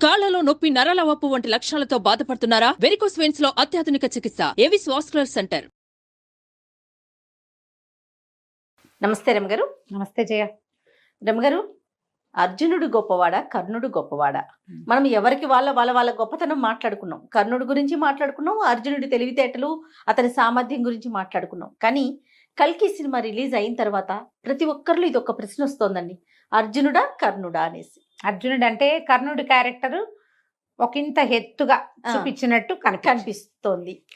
కాళ్లలో నొప్పి, నరాల వాపు వంటి లక్షణాలతో బాధపడుతున్నారా? వెరికోస్ వెయిన్స్ లో అత్యాధునిక చికిత్స ఏవిస్ వాస్కులర్ సెంటర్. నమస్తే రమగారు. నమస్తే జయ. రమగారు, అర్జునుడు గొప్పవాడా, కర్ణుడు గొప్పవాడా? మనం ఎవరికి వాళ్ళ గొప్పతనం మాట్లాడుకున్నాం. కర్ణుడి గురించి మాట్లాడుకున్నాం, అర్జునుడి తెలివితేటలు, అతని సామర్థ్యం గురించి మాట్లాడుకున్నాం. కానీ కల్కి సినిమా రిలీజ్ అయిన తర్వాత ప్రతి ఒక్కరిలో ఇది ఒక ప్రశ్న వస్తోందండి, అర్జునుడా కర్ణుడా అనేసి. అర్జునుడు అంటే కర్ణుడి క్యారెక్టర్ ఒకంత ఎత్తుగా చూపించినట్టు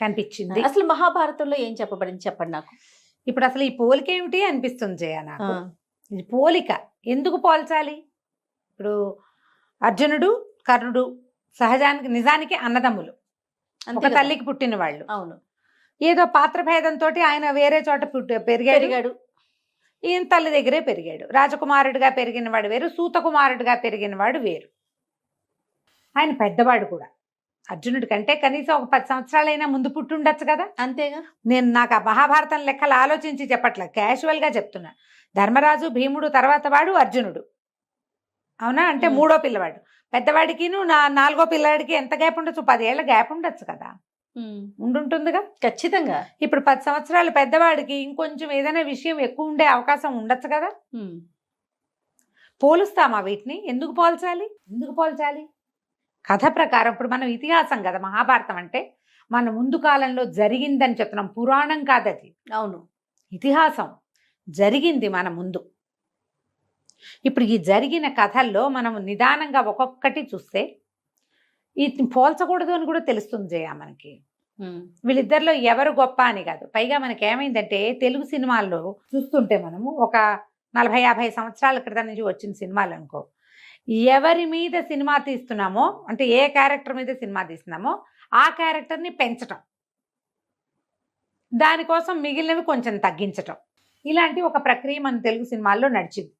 కనిపించింది. అసలు మహాభారతంలో ఏం చెప్పబడింది చెప్పండి నాకు. ఇప్పుడు అసలు ఈ పోలిక ఏమిటి అనిపిస్తుంది జయ నాకు. ఇది పోలిక ఎందుకు పోల్చాలి? ఇప్పుడు అర్జునుడు కర్ణుడు సహజానికి నిజానికి అన్నదమ్ములు, ఒక తల్లికి పుట్టిన వాళ్ళు. అవును. ఏదో పాత్ర భేదంతో ఆయన వేరే చోట పెరిగాడు, ఈయన తల్లి దగ్గరే పెరిగాడు. రాజకుమారుడిగా పెరిగిన వాడు వేరు, సూతకుమారుడిగా పెరిగిన వాడు వేరు. ఆయన పెద్దవాడు కూడా అర్జునుడి కంటే కనీసం ఒక 10 సంవత్సరాలైనా ముందు పుట్టుండొచ్చు కదా. అంతేగా. నేను నాకు ఆ మహాభారతం లెక్కలు ఆలోచించి చెప్పట్లేదు, క్యాజువల్గా చెప్తున్నా. ధర్మరాజు భీముడు తర్వాత వాడు అర్జునుడు, అవునా? అంటే 3వ పిల్లవాడు. పెద్దవాడికిను 4వ పిల్లవాడికి ఎంత గ్యాప్ ఉండొచ్చు? 10 ఏళ్ల గ్యాప్ ఉండొచ్చు కదా. ఉండుంటుందిగా ఖచ్చితంగా. ఇప్పుడు 10 సంవత్సరాలు పెద్దవాడికి ఇంకొంచెం ఏదైనా విషయం ఎక్కువ ఉండే అవకాశం ఉండొచ్చు కదా. పోలుస్తామా వీటిని? ఎందుకు పోల్చాలి? కథ ప్రకారం ఇప్పుడు మనం ఇతిహాసం కదా, మహాభారతం అంటే మన ముందు కాలంలో జరిగిందని చెప్తున్నాం, పురాణం కాదది. అవును, ఇతిహాసం జరిగింది మన ముందు. ఇప్పుడు ఈ జరిగిన కథల్లో మనం నిదానంగా ఒక్కొక్కటి చూస్తే ఇది పోల్చకూడదు అని కూడా తెలుస్తుంది జయ మనకి. వీళ్ళిద్దరిలో ఎవరు గొప్ప అని కాదు. పైగా మనకి ఏమైందంటే తెలుగు సినిమాల్లో చూస్తుంటే మనము ఒక 40-50 సంవత్సరాల క్రితం నుంచి వచ్చిన సినిమాలు అనుకో, ఎవరి మీద సినిమా తీస్తున్నామో, అంటే ఏ క్యారెక్టర్ మీద సినిమా తీస్తున్నామో ఆ క్యారెక్టర్ని పెంచటం, దానికోసం మిగిలినవి కొంచెం తగ్గించటం, ఇలాంటి ఒక ప్రక్రియ మన తెలుగు సినిమాల్లో నడిచింది.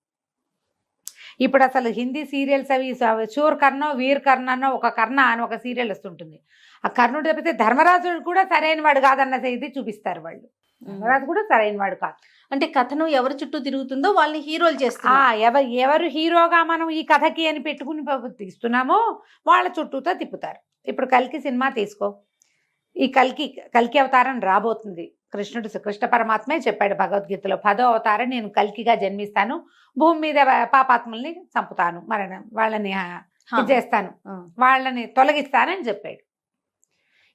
ఇప్పుడు అసలు హిందీ సీరియల్స్ అవి శూర్ కర్ణ వీర్ కర్ణ అన్న ఒక కర్ణ అని ఒక సీరియల్ వస్తుంటుంది. ఆ కర్ణుడు తప్పితే ధర్మరాజు కూడా సరైన వాడు కాదన్న ఇది చూపిస్తారు వాళ్ళు. ధర్మరాజు కూడా సరైన వాడు కాదు. అంటే కథను ఎవరి చుట్టూ తిరుగుతుందో వాళ్ళని హీరోలు చేస్తారు. ఎవరు హీరోగా మనం ఈ కథకి అని పెట్టుకుని తీస్తున్నామో వాళ్ళ చుట్టూతో తిప్పుతారు. ఇప్పుడు కల్కి సినిమా తీసుకో, ఈ కల్కి అవతారం రాబోతుంది. కృష్ణ పరమాత్మే చెప్పాడు భగవద్గీతలో, 10వ అవతారం నేను కల్కిగా జన్మిస్తాను, భూమి మీద పాపాత్మల్ని చంపుతాను, వాళ్ళని చేస్తాను, వాళ్ళని తొలగిస్తానని చెప్పాడు.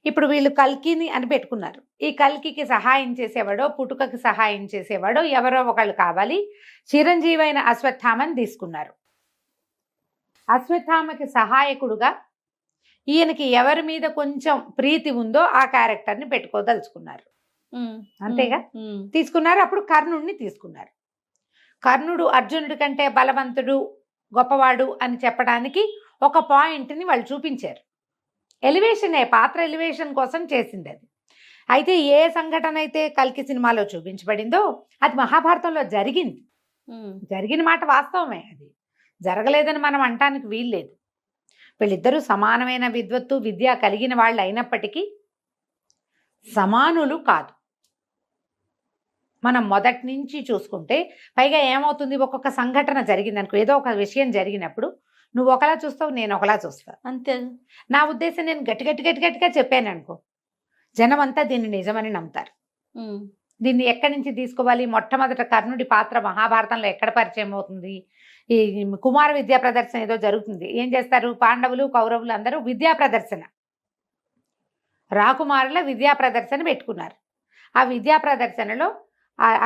ఇప్పుడు వీళ్ళు కల్కిని అని పెట్టుకున్నారు. ఈ కల్కికి సహాయం చేసేవాడో, పుట్టుకకి సహాయం చేసేవాడో ఎవరో ఒకళ్ళు కావాలి. చిరంజీవి అయిన అశ్వత్థామని తీసుకున్నారు. అశ్వత్థామకి సహాయకుడుగా ఈయనకి ఎవరి మీద కొంచెం ప్రీతి ఉందో ఆ క్యారెక్టర్ని పెట్టుకోదలుచుకున్నారు. అంతేగా తీసుకున్నారు. అప్పుడు కర్ణుడిని తీసుకున్నారు. కర్ణుడు అర్జునుడి కంటే బలవంతుడు, గొప్పవాడు అని చెప్పడానికి ఒక పాయింట్ని వాళ్ళు చూపించారు. పాత్ర ఎలివేషన్ కోసం చేసింది అది. అయితే ఏ సంఘటన అయితే కల్కి సినిమాలో చూపించబడిందో అది మహాభారతంలో జరిగిన మాట వాస్తవమే. అది జరగలేదని మనం అంటానికి వీల్లేదు. వీళ్ళిద్దరూ సమానమైన విద్వత్తు, విద్య కలిగిన వాళ్ళు అయినప్పటికీ సమానులు కాదు. మనం మొదటి నుంచి చూసుకుంటే పైగా ఏమవుతుంది, ఒక్కొక్క సంఘటన జరిగిందనుకో, ఏదో ఒక విషయం జరిగినప్పుడు నువ్వు ఒకలా చూస్తావు, నేను ఒకలా చూస్తా. అంతే. నా ఉద్దేశం నేను గట్టిగా చెప్పాను అనుకో, జనం అంతా దీన్ని నిజమని నమ్ముతారు. దీన్ని ఎక్కడి నుంచి తీసుకోవాలి? మొట్టమొదట కర్ణుడి పాత్ర మహాభారతంలో ఎక్కడ పరిచయం అవుతుంది? ఈ కుమార విద్యా ప్రదర్శన ఏదో జరుగుతుంది. ఏం చేస్తారు? పాండవులు కౌరవులు అందరూ విద్యా ప్రదర్శన, రాకుమారుల విద్యా ప్రదర్శన పెట్టుకున్నారు. ఆ విద్యా ప్రదర్శనలో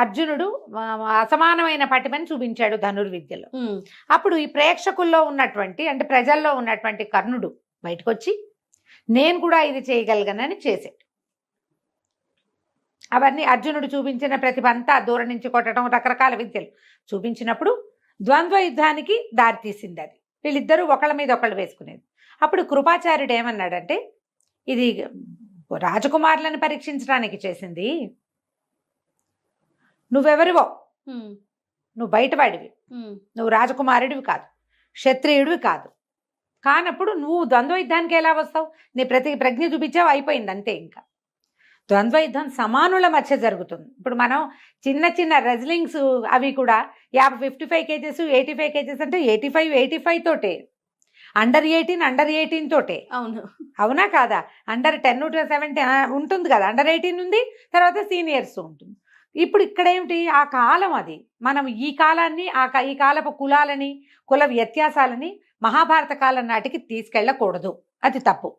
అర్జునుడు అసమానమైన పటిమని చూపించాడు ధనుర్విద్యలో. అప్పుడు ఈ ప్రేక్షకుల్లో ఉన్నటువంటి, అంటే ప్రజల్లో ఉన్నటువంటి కర్ణుడు బయటకు వచ్చి నేను కూడా ఇది చేయగలిగానని చేశాడు. అవన్నీ అర్జునుడు చూపించిన ప్రతిభ అంతా దూరం నుంచి కొట్టడం, రకరకాల విద్యలు చూపించినప్పుడు ద్వంద్వ యుద్ధానికి దారితీసింది అది. వీళ్ళిద్దరూ ఒకళ్ళ మీద ఒకళ్ళు వేసుకునేది. అప్పుడు కృపాచార్యుడు ఏమన్నాడంటే, ఇది రాజకుమారులను పరీక్షించడానికి చేసింది, నువ్వెవరివో, నువ్వు బయటవాడివి, నువ్వు రాజకుమారుడివి కాదు, క్షత్రియుడివి కాదు. కానప్పుడు నువ్వు ద్వంద్వ యుద్ధానికి ఎలా వస్తావు? నీ ప్రజ్ఞ చూపించావు, అయిపోయింది అంతే. ఇంకా ద్వంద్వ యుద్ధం సమానుల మధ్య జరుగుతుంది. ఇప్పుడు మనం చిన్న రెజ్లింగ్స్ అవి కూడా 55 కేజెస్ 85 కేజెస్ అంటే 85 తోటే. అండర్ 18 తోటే. అవును. అవునా కాదా? అండర్ 10 to 17 ఉంటుంది కదా, అండర్ 18 ఉంది, తర్వాత సీనియర్స్ ఉంటుంది. ఇప్పుడు ఇక్కడ ఏమిటి, ఆ కాలం అది. మనం ఈ కాలాన్ని ఈ కాలపు కులాలని, కుల వ్యత్యాసాలని మహాభారత కాలం నాటికి తీసుకెళ్ళకూడదు, అది తప్పు.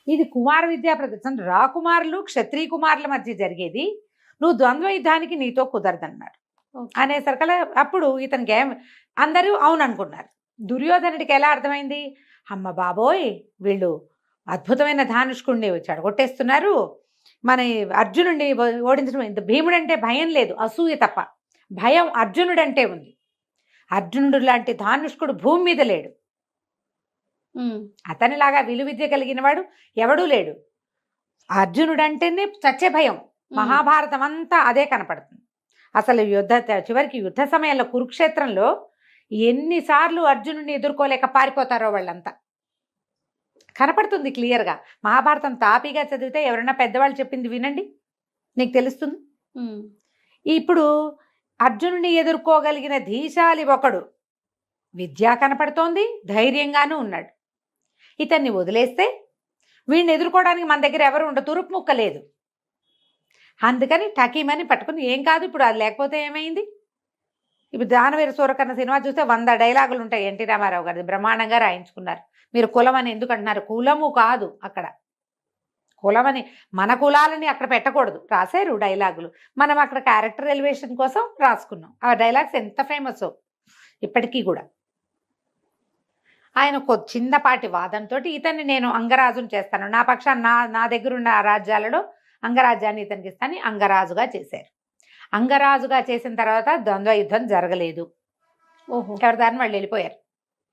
ఇది కుమార విద్యా ప్రదర్శన, రాకుమారులు క్షత్రియ కుమారుల మధ్య జరిగేది, నువ్వు ద్వంద్వ యుద్ధానికి నీతో కుదరదన్నాడు. అనేసరికల్లా అప్పుడు ఇతనికి అందరూ అవును అనుకున్నారు. దుర్యోధనుడికి ఎలా అర్థమైంది, అమ్మ బాబోయ్ వీళ్ళు అద్భుతమైన ధానుష్కుడిని చెడగొట్టేస్తున్నారు, మన అర్జునుడిని ఓడించడం. ఇంత భీముడంటే భయం లేదు, అసూయ తప్ప. భయం అర్జునుడంటే ఉంది. అర్జునుడు లాంటి ధానుష్కుడు భూమి మీద లేడు. అతనిలాగా విలువిద్య కలిగిన వాడు ఎవడూ లేడు. అర్జునుడు అంటేనే చచ్చే భయం. మహాభారతం అంతా అదే కనపడుతుంది. అసలు చివరికి యుద్ధ సమయంలో కురుక్షేత్రంలో ఎన్నిసార్లు అర్జునుడిని ఎదుర్కోలేక పారిపోతారో వాళ్ళంతా కనపడుతుంది క్లియర్గా. మహాభారతం తాపీగా చదివితే ఎవరైనా పెద్దవాళ్ళు చెప్పింది వినండి, నీకు తెలుస్తుంది. ఇప్పుడు అర్జునుడిని ఎదుర్కోగలిగిన ధీశాలి ఒకడు, విద్య కనపడుతోంది, ధైర్యంగానూ ఉన్నాడు. ఇతన్ని వదిలేస్తే వీడిని ఎదుర్కోవడానికి మన దగ్గర ఎవరు ఉండదు, తురుపు ముక్క లేదు. అందుకని టకీమని పట్టుకుని, ఏం కాదు ఇప్పుడు అది లేకపోతే ఏమైంది. ఇప్పుడు దానవీర సూరకర్ణ సినిమా చూస్తే 100 డైలాగులు ఉంటాయి. ఎన్టీ రామారావు గారి బ్రహ్మాండంగా రాయించుకున్నారు. మీరు కులం అని ఎందుకు అంటున్నారు, కులము కాదు అక్కడ, కులమని మన కులాలని అక్కడ పెట్టకూడదు. రాశారు డైలాగులు, మనం అక్కడ క్యారెక్టర్ ఎలివేషన్ కోసం రాసుకున్నాం. ఆ డైలాగ్స్ ఎంత ఫేమస్ ఇప్పటికీ కూడా. ఆయన ఒక చిన్నపాటి వాదంతో ఇతన్ని నేను అంగరాజును చేస్తాను, నా పక్షాన్ని నా దగ్గర ఉన్న రాజ్యాలలో అంగరాజ్యాన్ని ఇతనికి ఇస్తాను, అంగరాజుగా చేశారు. అంగరాజుగా చేసిన తర్వాత ద్వంద్వ యుద్ధం జరగలేదు. ఎవరి దారిని వాళ్ళు వెళ్ళిపోయారు.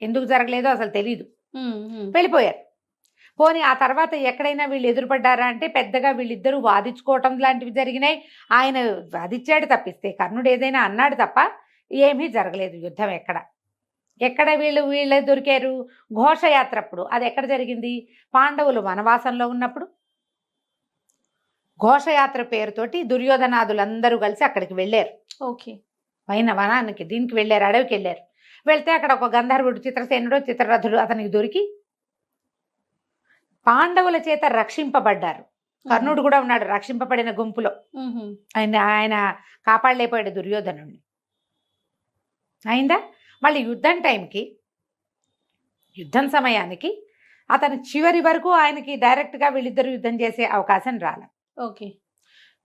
ఎందుకు జరగలేదో అసలు తెలీదు, వెళ్ళిపోయారు. పోనీ ఆ తర్వాత ఎక్కడైనా వీళ్ళు ఎదురుపడ్డారా అంటే పెద్దగా వీళ్ళిద్దరూ వాదించుకోవటం లాంటివి జరిగినాయి. ఆయన వాదించాడు తప్పిస్తే, కర్ణుడు ఏదైనా అన్నాడు తప్ప ఏమీ జరగలేదు యుద్ధం. ఎక్కడ వీళ్ళు దొరికారు, ఘోషయాత్ర అప్పుడు. అది ఎక్కడ జరిగింది, పాండవులు వనవాసంలో ఉన్నప్పుడు ఘోషయాత్ర పేరుతోటి దుర్యోధనాదులందరూ కలిసి అక్కడికి వెళ్ళారు. వనానికి దీనికి వెళ్ళారు, అడవికి వెళ్ళారు. వెళ్తే అక్కడ ఒక గంధర్వుడు, చిత్రసేనుడు, చిత్రరథుడు అతనికి దొరికి పాండవుల చేత రక్షింపబడ్డారు. కర్ణుడు కూడా ఉన్నాడు రక్షింపబడిన గుంపులో. ఆయన కాపాడలేకపోయాడు దుర్యోధనుడిని. అయిందా. మళ్ళీ యుద్ధం సమయానికి అతను చివరి వరకు ఆయనకి డైరెక్ట్గా వీళ్ళిద్దరు యుద్ధం చేసే అవకాశం రాలే.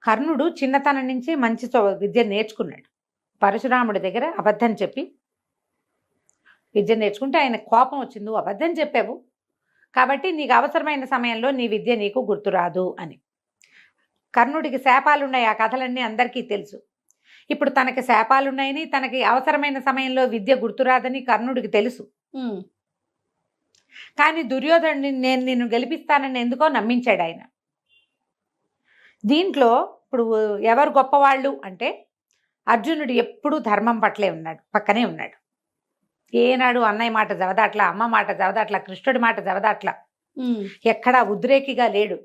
కర్ణుడు చిన్నతనం నుంచి మంచి విద్య నేర్చుకున్నాడు. పరశురాముడి దగ్గర అబద్ధం చెప్పి విద్య నేర్చుకుంటే ఆయన కోపం వచ్చింది, నువ్వు అబద్ధం చెప్పావు కాబట్టి నీకు అవసరమైన సమయంలో నీ విద్య నీకు గుర్తురాదు అని. కర్ణుడికి శాపాలున్నాయి, ఆ కథలన్నీ అందరికీ తెలుసు. ఇప్పుడు తనకి శాపాలున్నాయని, తనకి అవసరమైన సమయంలో విద్య గుర్తురాదని కర్ణుడికి తెలుసు. కానీ దుర్యోధనుడిని నేను నిన్ను గెలిపిస్తానని ఎందుకో నమ్మించాడు ఆయన. దీంట్లో ఇప్పుడు ఎవరు గొప్పవాళ్ళు అంటే అర్జునుడు ఎప్పుడూ ధర్మం పట్లే ఉన్నాడు, పక్కనే ఉన్నాడు. ఏనాడు అన్నయ్య మాట జవదాట్లా, అమ్మ మాట జవదాట్లా, కృష్ణుడి మాట జవదాట్లా, ఎక్కడా ఉద్రేకిగా లేడు,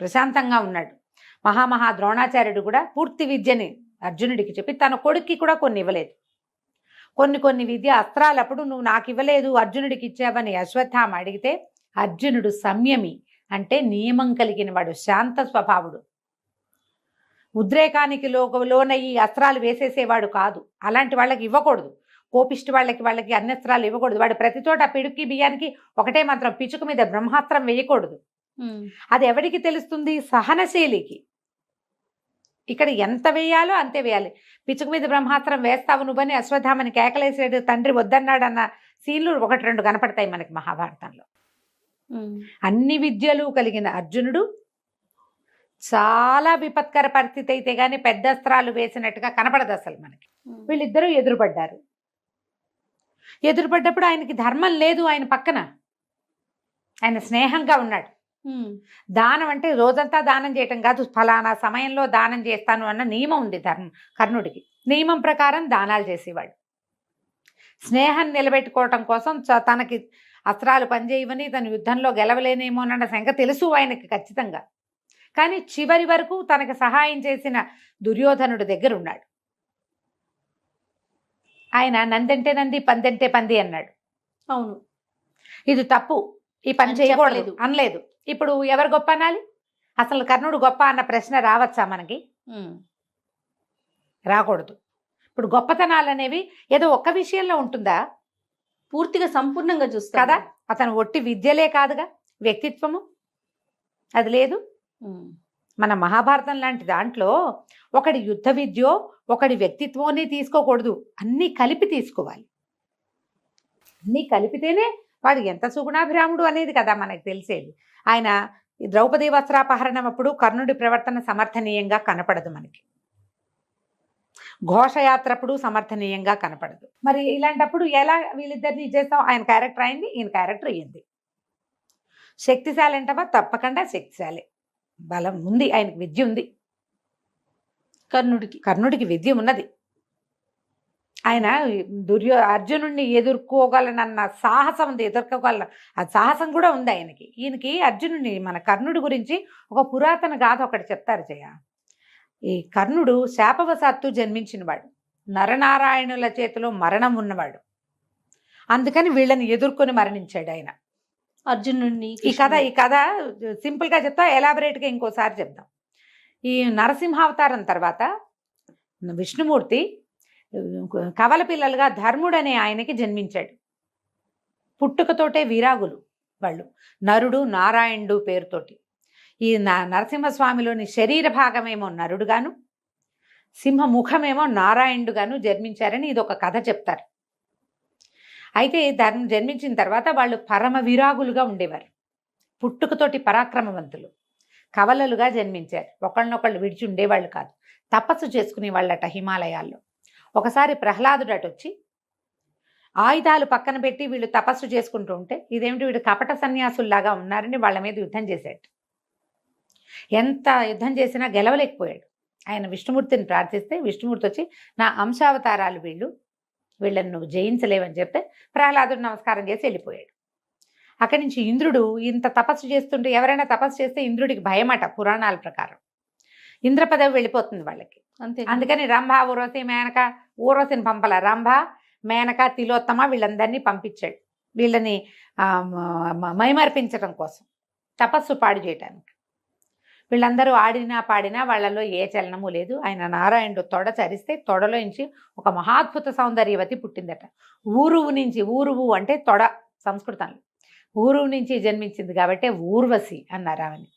ప్రశాంతంగా ఉన్నాడు. మహామహా ద్రోణాచార్యుడు కూడా పూర్తి విద్యని అర్జునుడికి చెప్పి తన కొడుక్కి కూడా కొన్ని ఇవ్వలేదు. కొన్ని విద్య అస్త్రాలప్పుడు నువ్వు నాకు ఇవ్వలేదు అర్జునుడికి ఇచ్చావని అశ్వత్థామ అడిగితే అర్జునుడు సంయమి, అంటే నియమం కలిగిన వాడు, శాంత స్వభావుడు, ఉద్రేకానికి లోనయ్యి అస్త్రాలు వేసేసేవాడు కాదు. అలాంటి వాళ్ళకి ఇవ్వకూడదు. కోపిష్టి వాళ్ళకి అన్యస్త్రాలు ఇవ్వకూడదు. వాడు ప్రతి చోట పిడుక్కి బియ్యానికి ఒకటే మంత్రం, పిచుకు మీద బ్రహ్మాస్త్రం వేయకూడదు. అది ఎవరికి తెలుస్తుంది, సహనశీలికి. ఇక్కడ ఎంత వేయాలో అంతే వేయాలి. పిచుకు మీద బ్రహ్మాస్త్రం వేస్తావు నువ్వని అశ్వత్థామని కేకలేసేడు, తండ్రి వద్దన్నాడన్న సీన్లు 1-2 కనపడతాయి మనకి మహాభారతంలో. అన్ని విద్యలు కలిగిన అర్జునుడు చాలా విపత్కర పరిస్థితి అయితే గానీ పెద్ద అస్త్రాలు వేసినట్టుగా కనపడదు అసలు మనకి. వీళ్ళిద్దరూ ఎదురుపడ్డప్పుడు ఆయనకి ధర్మం లేదు, ఆయన పక్కన ఆయన స్నేహంగా ఉన్నాడు. దానం అంటే రోజంతా దానం చేయటం కాదు, ఫలానా సమయంలో దానం చేస్తాను అన్న నియమం ఉంది కర్ణుడికి. నియమం ప్రకారం దానాలు చేసేవాడు. స్నేహం నిలబెట్టుకోవటం కోసం తనకి అస్త్రాలు పనిచేయవని, తను యుద్ధంలో గెలవలేనేమోనన్న శంక తెలుసు ఆయనకి ఖచ్చితంగా. కానీ చివరి వరకు తనకు సహాయం చేసిన దుర్యోధనుడి దగ్గర ఉన్నాడు. ఆయన నందంటే నంది, పందంటే పంది అన్నాడు. అవును. ఇది తప్పు, ఈ పని అని చేయకూడదు చెప్పలేదు. అనలేదు. ఇప్పుడు ఈ పని అని చేయకూడదు చెప్పలేదు. అనలేదు. ఇప్పుడు ఎవరు గొప్ప అనాలి? అసలు కర్ణుడు గొప్ప అన్న ప్రశ్న రావచ్చా మనకి? ఉమ్. రాకూడదు. ఇప్పుడు గొప్పతనాలు అనేవి ఏదో ఒక్క విషయంలో ఉంటుందా? పూర్తిగా సంపూర్ణంగా చూస్తా కదా, అతను ఒట్టి విద్యలే కాదుగా, వ్యక్తిత్వము అది లేదు. మన మహాభారతం లాంటి దాంట్లో ఒకడి యుద్ధ విద్యో ఒకడి వ్యక్తిత్వాన్ని తీసుకోకూడదు, అన్నీ కలిపి తీసుకోవాలి. అన్నీ కలిపితేనే వాడు ఎంత సుగుణాభిరాముడు అనేది కదా మనకు తెలిసేది. ఆయన ద్రౌపది వస్త్రాపహరణం అప్పుడు కర్ణుడి ప్రవర్తన సమర్థనీయంగా కనపడదు మనకి, ఘోషయాత్ర అప్పుడు సమర్థనీయంగా కనపడదు. మరి ఇలాంటప్పుడు ఎలా వీళ్ళిద్దరిని చేస్తాం? ఆయన క్యారెక్టర్ అయింది, ఈయన క్యారెక్టర్ అయ్యింది. శక్తిశాలి అంటవా? తప్పకుండా శక్తిశాలి, బలం ఉంది, ఆయనకి విద్య ఉంది. కర్ణుడికి విద్య ఉన్నది. ఆయన అర్జునుడిని ఎదుర్కోగలనన్న సాహసం ఉంది, ఎదుర్కోగల ఆ సాహసం కూడా ఉంది ఆయనకి. ఈయనకి అర్జునుడిని, మన కర్ణుడి గురించి ఒక పురాతన గాథ ఒకటి చెప్తారు జయ. ఈ కర్ణుడు శాపవశాత్తు జన్మించినవాడు, నరనారాయణుల చేతిలో మరణం ఉన్నవాడు. అందుకని వీళ్ళని ఎదుర్కొని మరణించాడు ఆయన. అర్జునుడిని ఈ కథ సింపుల్గా చెప్తా, ఎలాబరేట్గా ఇంకోసారి చెప్దాం. ఈ నరసింహావతారం తర్వాత విష్ణుమూర్తి కవల పిల్లలుగా ధర్ముడు అనే ఆయనకి జన్మించాడు. పుట్టుకతోటే వీరాగులు వాళ్ళు, నరుడు నారాయణుడు పేరుతోటి. ఈ నరసింహస్వామిలోని శరీర భాగమేమో నరుడుగాను, సింహ ముఖమేమో నారాయణుడుగాను జన్మించారని ఇది ఒక కథ చెప్తారు. అయితే జన్మించిన తర్వాత వాళ్ళు పరమ విరాగులుగా ఉండేవారు, పుట్టుకతోటి పరాక్రమవంతులు, కవలలుగా జన్మించారు. ఒకళ్ళనొకళ్ళు విడిచి ఉండేవాళ్ళు కాదు, తపస్సు చేసుకునే వాళ్ళట హిమాలయాల్లో. ఒకసారి ప్రహ్లాదుడు అటు వచ్చి ఆయుధాలు పక్కన పెట్టి వీళ్ళు తపస్సు చేసుకుంటూ ఉంటే, ఇదేమిటి వీడు కపట సన్యాసుల్లాగా ఉన్నారని వాళ్ళ మీద యుద్ధం చేశాడు. ఎంత యుద్ధం చేసినా గెలవలేకపోయాడు. ఆయన విష్ణుమూర్తిని ప్రార్థిస్తే విష్ణుమూర్తి వచ్చి, నా అంశావతారాలు వీళ్ళని నువ్వు జయించలేవని చెప్తే ప్రహ్లాదుడు నమస్కారం చేసి వెళ్ళిపోయాడు. అక్కడి నుంచి ఇంద్రుడు ఇంత తపస్సు చేస్తుంటే, ఎవరైనా తపస్సు చేస్తే ఇంద్రుడికి భయమట పురాణాల ప్రకారం, ఇంద్ర పదవి వెళ్ళిపోతుంది వాళ్ళకి. అంతే. అందుకని రంభ, ఊర్వశి, మేనక, ఊర్వశిని పంపల, రంభ, మేనక, తిలోత్తమ వీళ్ళందరినీ పంపించాడు, వీళ్ళని మైమర్పించడం కోసం, తపస్సు పాడు చేయటానికి. వీళ్ళందరూ ఆడినా పాడినా వాళ్ళలో ఏ చలనము లేదు. ఆయన నారాయణుడు తొడ చరిస్తే తొడలోంచి ఒక మహాద్భుత సౌందర్యవతి పుట్టిందట. ఊరువు నుంచి, ఊరువు అంటే తొడ సంస్కృతంలో, ఊరువు నుంచి జన్మించింది కాబట్టి ఊర్వశి అన్నారు ఆమెని.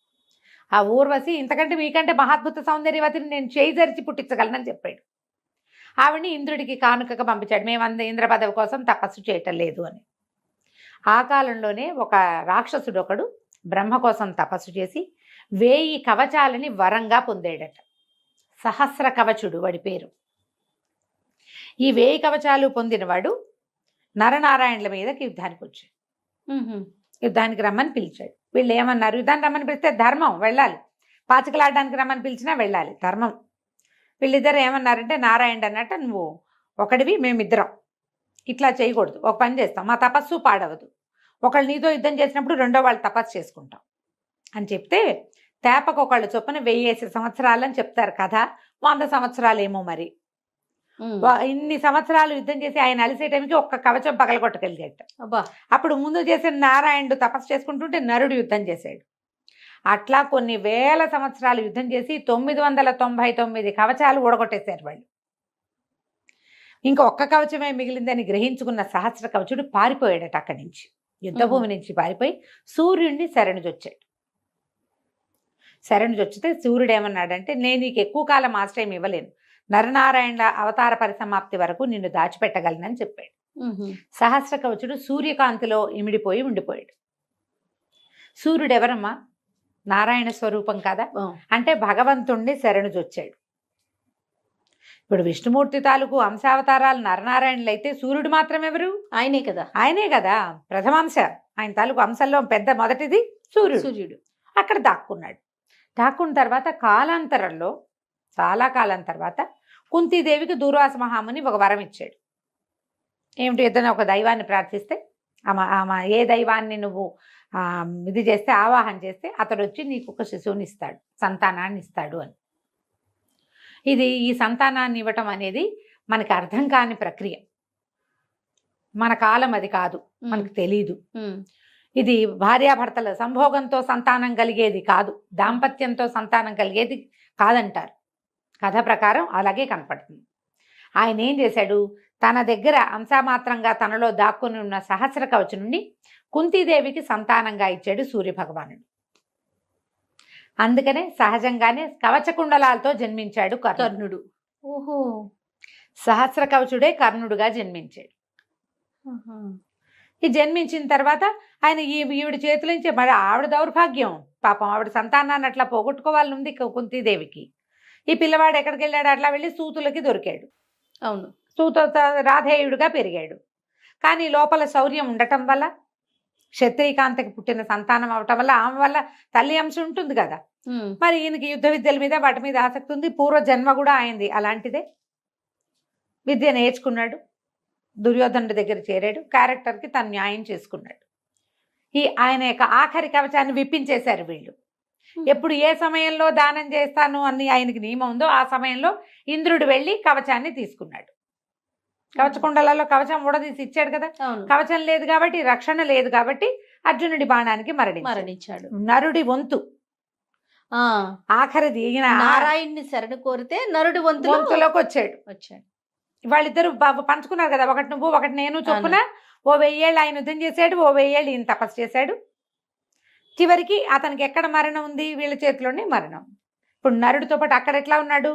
ఆ ఊర్వశి, ఇంతకంటే మీకంటే మహాద్భుత సౌందర్యవతిని నేను చేయి జరిచి పుట్టించగలనని చెప్పాడు. ఆవిడ్ని ఇంద్రుడికి కానుకగా పంపించాడు, మేమంద ఇంద్ర పదవి కోసం తపస్సు చేయటం లేదు అని. ఆ కాలంలోనే ఒక రాక్షసుడు ఒకడు బ్రహ్మ కోసం తపస్సు చేసి 1000 కవచాలని వరంగా పొందాడట. సహస్ర కవచుడు వాడి పేరు. ఈ 1000 కవచాలు పొందినవాడు నరనారాయణుల మీదకి యుద్ధానికి వచ్చాడు. యుద్ధానికి రమ్మని పిలిచాడు. వీళ్ళు ఏమన్నారు? యుద్ధానికి రమ్మని పిలిస్తే ధర్మం, వెళ్ళాలి. పాచికలాడడానికి రమ్మని పిలిచినా వెళ్ళాలి, ధర్మం. వీళ్ళిద్దరు ఏమన్నారంటే, నారాయణుడు అన్నట్టు నువ్వు ఒకడివి, మేమిద్దరం ఇట్లా చేయకూడదు, ఒక పని చేస్తాం, మా తపస్సు పాడవదు, ఒకళ్ళు నీతో యుద్ధం చేసినప్పుడు రెండో వాళ్ళు తపస్సు చేసుకుంటాం అని చెప్తే, తేపకొకళ్ళు చొప్పున 1000 సంవత్సరాలని చెప్తారు కదా, 100 సంవత్సరాలేమో మరి. ఇన్ని సంవత్సరాలు యుద్ధం చేసి ఆయన అలిసే టైంకి ఒక్క కవచం పగలగొట్టగలిగాట. అప్పుడు ముందు చేసిన నారాయణుడు తపస్సు చేసుకుంటుంటే నరుడు యుద్ధం చేశాడు. అట్లా కొన్ని వేల సంవత్సరాలు యుద్ధం చేసి 999 కవచాలు ఊడగొట్టేశారు వాళ్ళు. ఇంకా ఒక్క కవచమే మిగిలిందని గ్రహించుకున్న సహస్ర కవచుడు పారిపోయాడట అక్కడి నుంచి, యుద్ధభూమి నుంచి పారిపోయి సూర్యుడిని శరణుజొచ్చాడు. శరణుజొచ్చితే సూర్యుడు ఏమన్నాడంటే, నేను నీకు ఎక్కువ కాలం ఆశ్రయం ఇవ్వలేను, నరనారాయణ అవతార పరిసమాప్తి వరకు నిన్ను దాచిపెట్టగలనని చెప్పాడు. సహస్ర కవచుడు సూర్యకాంతిలో ఇమిడిపోయి ఉండిపోయాడు. సూర్యుడు ఎవరమ్మా? నారాయణ స్వరూపం కదా, అంటే భగవంతుణ్ణి శరణుజొచ్చాడు. ఇప్పుడు విష్ణుమూర్తి తాలూకు అంశావతారాలు నరనారాయణులు అయితే సూర్యుడు మాత్రం ఎవరు? ఆయనే కదా ప్రథమాంశ. ఆయన తాలూకు అంశంలో పెద్ద మొదటిది సూర్యుడు. అక్కడ దాక్కున్న తర్వాత కాలాంతరంలో, చాలా కాలం తర్వాత కుంతీదేవికి దూర్వాస మహాముని ఒక వరం ఇచ్చాడు. ఏమిటి? ఏదైనా ఒక దైవాన్ని ప్రార్థిస్తే, ఆమె ఏ దైవాన్ని నువ్వు ఇది చేస్తే, ఆవాహన చేస్తే అతడు వచ్చి నీకు ఒక శిశువుని ఇస్తాడు, సంతానాన్ని ఇస్తాడు అని. ఈ సంతానాన్ని ఇవ్వటం అనేది మనకి అర్థం కాని ప్రక్రియ. మన కాలం అది కాదు, ఉమ్, మనకు తెలీదు. ఉమ్, ఇది భార్యాభర్తల సంభోగంతో సంతానం కలిగేది కాదు, దాంపత్యంతో సంతానం కలిగేది కాదంటారు. కథ ప్రకారం అలాగే కనపడుతుంది. ఆయన ఏం చేశాడు, తన దగ్గర అంశమాత్రంగా తనలో దాక్కుని ఉన్న సహస్ర కవచం నుండి కుంతీదేవికి సంతానంగా ఇచ్చాడు సూర్యభగవానుడు. అందుకనే సహజంగానే కవచకుండలాలతో జన్మించాడు కర్ణుడు. కర్ణుడు. ఓహో. సహస్ర కవచుడే కర్ణుడుగా జన్మించాడు. ఆహా. ఈ జన్మించిన తర్వాత ఆయన ఈవిడ చేతుల నుంచి, మరి ఆవిడ దౌర్భాగ్యం పాపం, ఆవిడ సంతానాన్ని అట్లా పోగొట్టుకోవాలని ఉంది కుంతీదేవికి. ఈ పిల్లవాడు ఎక్కడికి వెళ్ళాడు, అట్లా వెళ్ళి సూతులకి దొరికాడు. అవును. సూత రాధేయుడుగా పెరిగాడు. కానీ లోపల శౌర్యం ఉండటం వల్ల, క్షత్రియకాంతకి పుట్టిన సంతానం అవటం వల్ల, ఆమె వల్ల తల్లి అంశ ఉంటుంది కదా, ఉమ్, మరి ఈయనకి యుద్ధ విద్యల మీద వాటి మీద ఆసక్తి ఉంది. పూర్వ జన్మ కూడా అయింది అలాంటిదే. విద్య నేర్చుకున్నాడు, దుర్యోధనుడి దగ్గర చేరాడు, క్యారెక్టర్కి తను న్యాయం చేసుకున్నాడు. ఆయన యొక్క ఆఖరి కవచాన్ని విప్పించేశారు వీళ్ళు. ఎప్పుడు ఏ సమయంలో దానం చేస్తాను అని ఆయనకి నియమం ఉందో ఆ సమయంలో ఇంద్రుడు వెళ్ళి కవచాన్ని తీసుకున్నాడు. కవచకుండలలో కవచం ఊడదీసి ఇచ్చాడు కదా. అవును. కవచం లేదు కాబట్టి, రక్షణ లేదు కాబట్టి అర్జునుడి బాణానికి మరణించాడు. నరుడి వంతు ఆ, ఆఖరిది. ఈయన నారాయణ్ణి శరణు కోరితే నరుడి వంతులోకి వచ్చాడు. వాళ్ళిద్దరు పంచుకున్నారు కదా, ఒకటి నువ్వు ఒకటి నేను చొప్పున. ఓ 1000 ఏళ్ళు ఆయన యుద్ధం చేశాడు, ఓ 1000 ఏళ్ళు ఈయన తపస్సు చేశాడు. చివరికి అతనికి ఎక్కడ మరణం ఉంది, వీళ్ళ చేతిలోనే మరణం. ఇప్పుడు నరుడితో పాటు అక్కడ ఎట్లా ఉన్నాడు,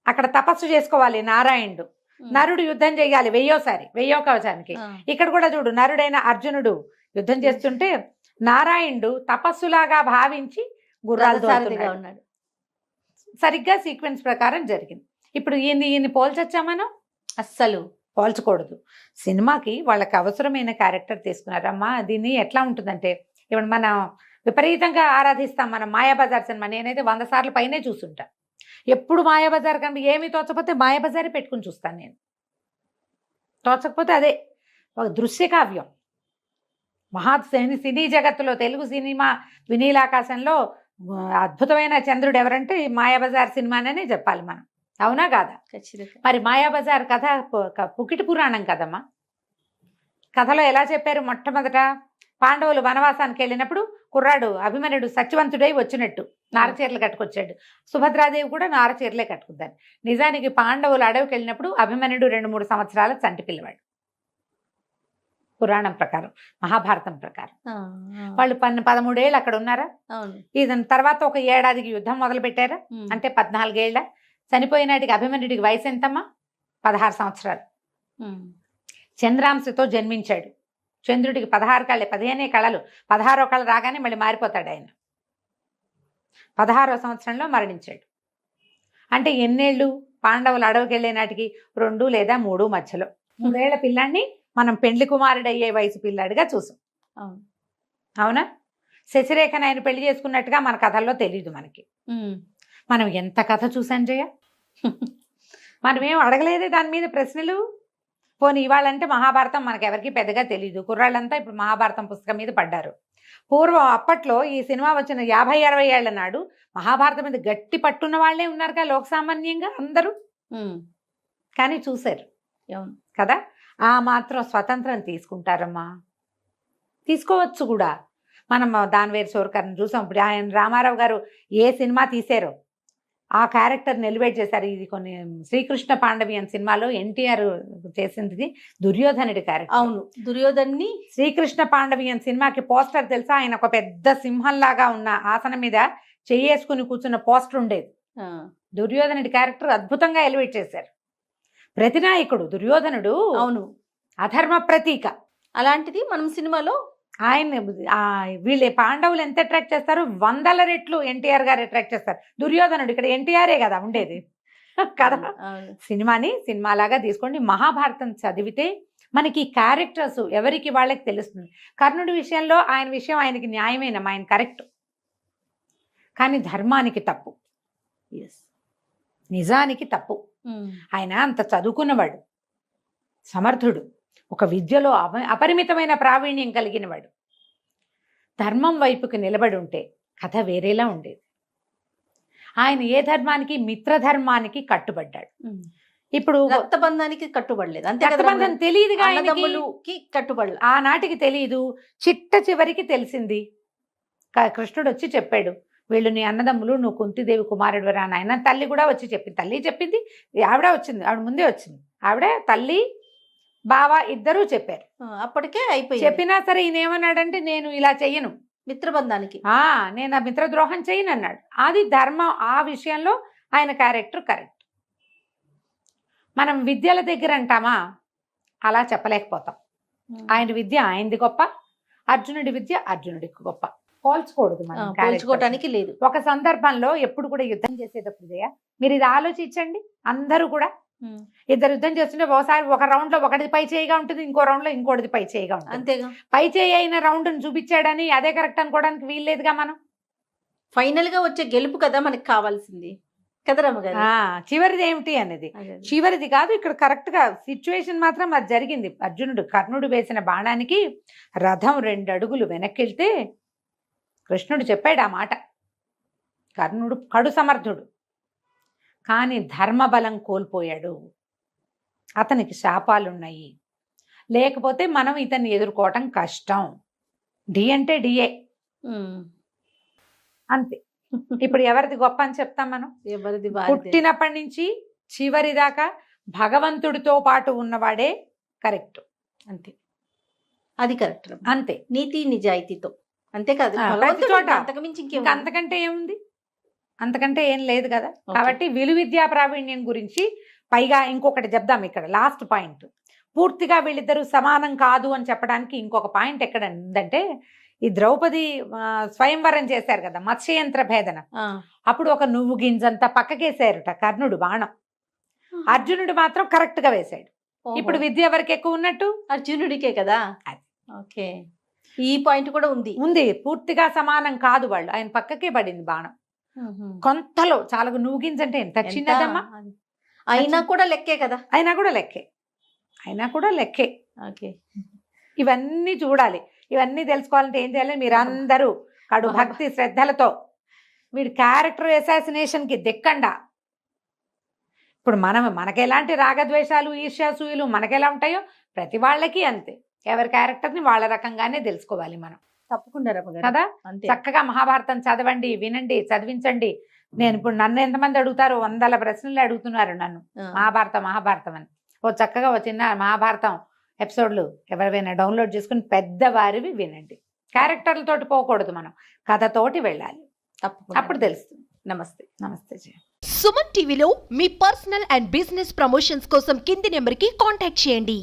అక్కడ తపస్సు చేసుకోవాలి నారాయణుడు, నరుడు యుద్ధం చేయాలి 1000 కవచానికి. ఇక్కడ కూడా చూడు, నరుడైన అర్జునుడు యుద్ధం చేస్తుంటే నారాయణుడు తపస్సులాగా భావించి గుర్రాలు ఉన్నాడు. సరిగ్గా సీక్వెన్స్ ప్రకారం జరిగింది. ఇప్పుడు ఈయన్ని పోల్చొచ్చా మనం? అస్సలు పోల్చకూడదు. సినిమాకి వాళ్ళకి అవసరమైన క్యారెక్టర్ తీసుకున్నారమ్మా. దీన్ని ఎట్లా ఉంటుందంటే, ఇప్పుడు మనం విపరీతంగా ఆరాధిస్తాం మనం మాయాబజార్ సినిమా. నేనైతే 100 సార్లు పైనే చూసుంటా. ఎప్పుడు మాయాబజార్ కంటే ఏమీ తోచకపోతే మాయాబజారే పెట్టుకుని చూస్తాను నేను. తోచకపోతే అదే ఒక దృశ్య కావ్యం. సినీ జగత్తులో తెలుగు సినిమా వినీలాకాశంలో అద్భుతమైన చంద్రుడు ఎవరంటే మాయాబజార్ సినిమాననే చెప్పాలి మనం. అవునా కాదా? ఖచ్చితంగా. మరి మాయాబజార్ కథ పుకిటి పురాణం కదమ్మా. కథలో ఎలా చెప్పారు, మొట్టమొదట పాండవులు వనవాసానికి వెళ్ళినప్పుడు కుర్రాడు అభిమన్యుడు సత్యవంతుడై వచ్చినట్టు నారచీరలు కట్టుకొచ్చాడు. సుభద్రాదేవి కూడా నారచీరలే కట్టుకుందాన్ని. నిజానికి పాండవులు అడవికి వెళ్ళినప్పుడు అభిమన్యుడు 2-3 సంవత్సరాల చంటి పిల్లవాడు పురాణం ప్రకారం, మహాభారతం ప్రకారం. వాళ్ళు 13 ఏళ్ళు అక్కడ ఉన్నారా? ఇదని తర్వాత ఒక ఏడాదికి యుద్ధం మొదలు పెట్టారా? అంటే 14 ఏళ్ళ. చనిపోయినాటికి అభిమన్యుడికి వయసు ఎంతమ్మా? 16 సంవత్సరాలు. చంద్రాంశతో జన్మించాడు. చంద్రుడికి 16 కళ్ళే, 15 కళలు. 16వ కళ రాగానే మళ్ళీ మారిపోతాడు ఆయన. 16వ సంవత్సరంలో మరణించాడు. అంటే ఎన్నేళ్ళు? పాండవులు అడవికి వెళ్ళే నాటికి 2 లేదా 3 మధ్యలో. 3 ఏళ్ల పిల్లాడిని మనం పెండ్లి కుమారుడయ్యే వయసు పిల్లాడిగా చూసాం. అవునా? శశిరేఖను ఆయన పెళ్లి చేసుకున్నట్టుగా మన కథల్లో తెలియదు మనకి. మనం ఎంత కథ చూసాం జయ, మనమేం అడగలేదే దాని మీద ప్రశ్నలు. పోనీ ఇవాళంటే మహాభారతం మనకెవరికి పెద్దగా తెలియదు. కుర్రాళ్ళంతా ఇప్పుడు మహాభారతం పుస్తకం మీద పడ్డారు. పూర్వం అప్పట్లో ఈ సినిమా వచ్చిన 50-60 ఏళ్ల నాడు మహాభారతం మీద గట్టి పట్టున్న వాళ్ళే ఉన్నారుగా లోక సామాన్యంగా అందరూ. కానీ చూశారు కదా. ఆ మాత్రం స్వతంత్రం తీసుకుంటారమ్మా, తీసుకోవచ్చు కూడా. మనం దానివేరు సోరకర్ని చూసాం. ఇప్పుడు ఆయన రామారావు గారు ఏ సినిమా తీశారో ఆ క్యారెక్టర్ ఎలివేట్ చేశారు. ఇది కొన్ని శ్రీకృష్ణ పాండవియన్ సినిమాలో ఎన్టీఆర్ చేసింది దుర్యోధనుడి క్యారెక్టర్. అవును, దుర్యోధన్ని. శ్రీకృష్ణ పాండవియన్ సినిమాకి పోస్టర్ తెలుసా? ఆయన ఒక పెద్ద సింహంలాగా ఉన్న ఆసనం మీద చెయ్యేసుకుని కూర్చున్న పోస్టర్ ఉండేది. దుర్యోధనుడి క్యారెక్టర్ అద్భుతంగా ఎలివేట్ చేశారు. ప్రతినాయకుడు దుర్యోధనుడు. అవును, అధర్మ ప్రతీక. అలాంటిది మనం సినిమాలో ఆయన వీళ్ళ పాండవులు ఎంత అట్రాక్ట్ చేస్తారు, 100 రెట్లు ఎన్టీఆర్ గారు అట్రాక్ట్ చేస్తారు. దుర్యోధనుడు ఇక్కడ ఎన్టీఆరే కదా ఉండేది కదా. సినిమాని సినిమాలాగా తీసుకోండి. మహాభారతం చదివితే మనకి క్యారెక్టర్స్ ఎవరికి వాళ్ళకి తెలుస్తుంది. కర్ణుడి విషయంలో ఆయన విషయం ఆయనకి న్యాయమేనమ్మా, ఆయన కరెక్ట్. కానీ ధర్మానికి తప్పు, నిజానికి తప్పు. ఆయన అంత చదువుకున్నవాడు, సమర్థుడు, ఒక విద్యలో అపరిమితమైన ప్రావీణ్యం కలిగినవాడు. ధర్మం వైపుకి నిలబడి ఉంటే కథ వేరేలా ఉండేది. ఆయన ఏ ధర్మానికి? మిత్రధర్మానికి కట్టుబడ్డాడు. ఇప్పుడు రక్తబంధానికి కట్టుబడలేదు అంతే కదా రక్తబంధం తెలియదుగా ఆయనకి. అన్నదమ్ములుకి కట్టుబడలే. ఆనాటికి తెలియదు, చిట్ట చివరికి తెలిసింది. కృష్ణుడు వచ్చి చెప్పాడు, వీళ్ళు నీ అన్నదమ్ములు, నువ్వు కుంతిదేవి కుమారుడు రా నాయన. తల్లి కూడా వచ్చి చెప్పింది, తల్లి చెప్పింది, ఆవిడ వచ్చింది, ఆవిడ ముందే వచ్చింది. ఆవిడ తల్లి బావ ఇద్దరూ చెప్పారు. అప్పటికే అయిపోయింది. చెప్పినా సరే ఈయన ఏమన్నాడంటే, నేను ఇలా చెయ్యను, మిత్రబంధానికి నేను ఆ మిత్రద్రోహం చేయను అన్నాడు. అది ధర్మం. ఆ విషయంలో ఆయన క్యారెక్టర్ కరెక్ట్. మనం విద్యల దగ్గర అంటామా, అలా చెప్పలేకపోతాం. ఆయన విద్య ఆయనది గొప్ప, అర్జునుడి విద్య అర్జునుడికి గొప్ప. పోల్చుకూడదు మనం, పోల్చుకోవటానికి లేదు. ఒక సందర్భంలో ఎప్పుడు కూడా యుద్ధం చేసేటప్పుడు మీరు ఇది ఆలోచించండి. అందరూ కూడా ఇద్దరు యుద్ధం చేస్తుంటే ఒకసారి ఒక రౌండ్ లో ఒకటిది పై చేయిగా ఉంటుంది, ఇంకో రౌండ్ లో ఇంకోటిది పై చేయిగా ఉంటుంది. అంతేగా, పై చేయి అయిన రౌండ్ చూపించాడని అదే కరెక్ట్ అనుకోవడానికి వీల్లేదుగా. మనం ఫైనల్ గా వచ్చే గెలుపు కదా మనకి కావాల్సింది కదా రమ్మగారు. చివరిది ఏమిటి అనేది చివరిది కాదు. ఇక్కడ కరెక్ట్ గా సిచ్యువేషన్ మాత్రం అది జరిగింది. అర్జునుడు కర్ణుడు వేసిన బాణానికి రథం 2 అడుగులు వెనక్కిళ్తే కృష్ణుడు చెప్పాడు ఆ మాట. కర్ణుడు కడు సమర్థుడు, కానీ ధర్మబలం కోల్పోయాడు. అతనికి శాపాలున్నాయి, లేకపోతే మనం ఇతన్ని ఎదుర్కోవటం కష్టం. డి అంటే డిఏ అంతే. ఇప్పుడు ఎవరిది గొప్ప అని చెప్తాం మనం? ఎవరిది? పుట్టినప్పటి నుంచి చివరి దాకా భగవంతుడితో పాటు ఉన్నవాడే కరెక్ట్. అంతే, అది కరెక్ట్. అంతే, నీతి నిజాయితీతో. అంతే కాదు, అంతకంటే ఏముంది? అంతకంటే ఏం లేదు కదా. కాబట్టి విలువిద్యా ప్రావీణ్యం గురించి పైగా ఇంకొకటి చెప్దాం. ఇక్కడ లాస్ట్ పాయింట్, పూర్తిగా వీళ్ళిద్దరూ సమానం కాదు అని చెప్పడానికి ఇంకొక పాయింట్ ఎక్కడ ఉందంటే, ఈ ద్రౌపది స్వయంవరం చేశారు కదా, మత్స్యయంత్ర భేదన. అప్పుడు ఒక నువ్వు గింజంతా పక్కకేసారుట కర్ణుడు బాణం, అర్జునుడు మాత్రం కరెక్ట్ గా వేశాడు. ఇప్పుడు విద్య ఎవరికి ఎక్కువ ఉన్నట్టు? అర్జునుడికే కదా. ఓకే, ఈ పాయింట్ కూడా ఉంది. పూర్తిగా సమానం కాదు వాళ్ళు, ఆయన పక్కకే పడింది బాణం. కొంతలో చాలా నువ్వు గింజంటే ఎంత చిన్నదమ్మా, అయినా కూడా లెక్కే కదా. అయినా కూడా లెక్కే. ఓకే, ఇవన్నీ చూడాలి. ఇవన్నీ తెలుసుకోవాలంటే ఏం చేయాలి? మీరు అందరూ కడు భక్తి శ్రద్ధలతో వీడి క్యారెక్టర్ అసాసినేషన్ కి దిక్కండా. ఇప్పుడు మనకి ఎలాంటి రాగద్వేషాలు, ఈర్ష్యాసూయులు మనకెలా ఉంటాయో ప్రతి వాళ్ళకి అంతే. ఎవరి క్యారెక్టర్ ని వాళ్ళ రకంగానే తెలుసుకోవాలి మనం. తప్పకుండా కదా. చక్కగా మహాభారతం చదవండి, వినండి, చదివించండి. నేను ఇప్పుడు నన్ను ఎంతమంది అడుగుతారు, 100 ప్రశ్నలు అడుగుతున్నారు నన్ను, మహాభారతం అని. చక్కగా చిన్న మహాభారతం ఎపిసోడ్లు ఎవరైనా డౌన్లోడ్ చేసుకుని పెద్దవారివి వినండి. క్యారెక్టర్లతోటి పోకూడదు, మనం కథతోటి వెళ్ళాలి. అప్పుడు తెలుస్తుంది. నమస్తే. సుమన్ టీవీలో మీ పర్సనల్ అండ్ బిజినెస్ ప్రమోషన్స్ కోసం కింది నెంబర్కి కాంటాక్ట్ చేయండి.